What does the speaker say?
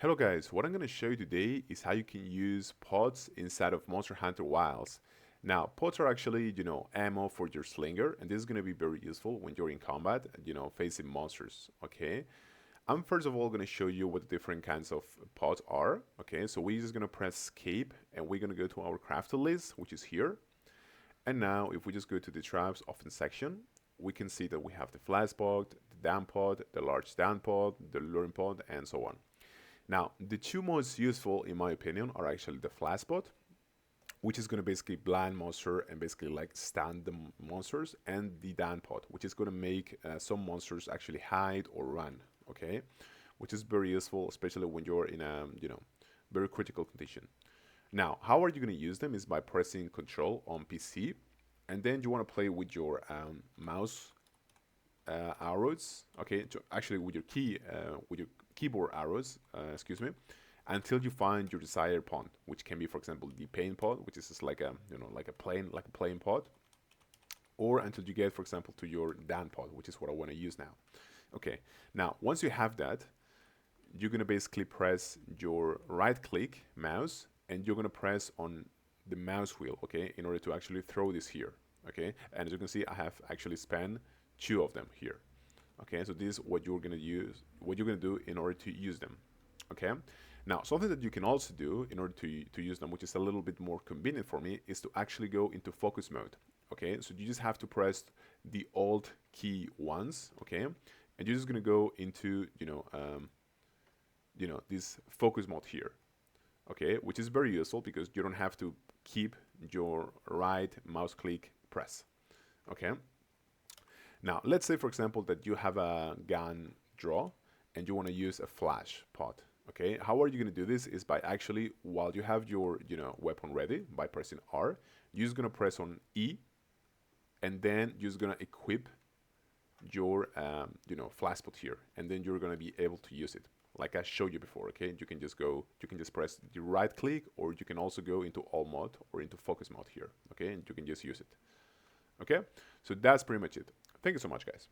Hello guys, what I'm going to show you today is how you can use pods inside of Monster Hunter Wilds. Now, pods are actually, ammo for your slinger, and this is going to be very useful when you're in combat, facing monsters, okay? I'm first of all going to show you what the different kinds of pods are, okay? So we're just going to press escape, and we're going to go to our crafted list, which is here. And now, if we just go to the traps often section, we can see that we have the flash pod, the down pod, the large down pod, the luring pod, and so on. Now, the two most useful, in my opinion, are actually the flash bot, which is going to basically blind monster and basically like stun the monsters, and the down pod, which is going to make some monsters actually hide or run, okay? Which is very useful, especially when you're in a, very critical condition. Now, how are you going to use them is by pressing Control on PC, and then you want to play with your mouse arrows, okay, actually with your with your keyboard arrows, excuse me, until you find your desired pod, which can be, for example, the pain pod, which is just like a, like a plain pod, or until you get, for example, to your down pod, which is what I want to use now. Okay, now once you have that, you're gonna basically press your right click mouse, and you're gonna press on the mouse wheel, okay, in order to actually throw this here, okay. And as you can see, I have actually spent two of them here. Okay, so this is what you're gonna use, what you're gonna do in order to use them. Okay, now something that you can also do in order to use them, which is a little bit more convenient for me, is to actually go into focus mode. Okay, so you just have to press the Alt key once, okay, and you're just gonna go into this focus mode here, okay, which is very useful because you don't have to keep your right mouse click press. Okay, now, let's say, for example, that you have a gun draw and you want to use a flash pod. Okay, how are you going to do this? Is by actually, while you have your weapon ready, by pressing R, you're just going to press on E, and then you're just going to equip your flash pod here, and then you're going to be able to use it like I showed you before. Okay, you can just press the right click, or you can also go into all mode or into focus mode here. Okay, and you can just use it. Okay, so that's pretty much it. Thank you so much, guys.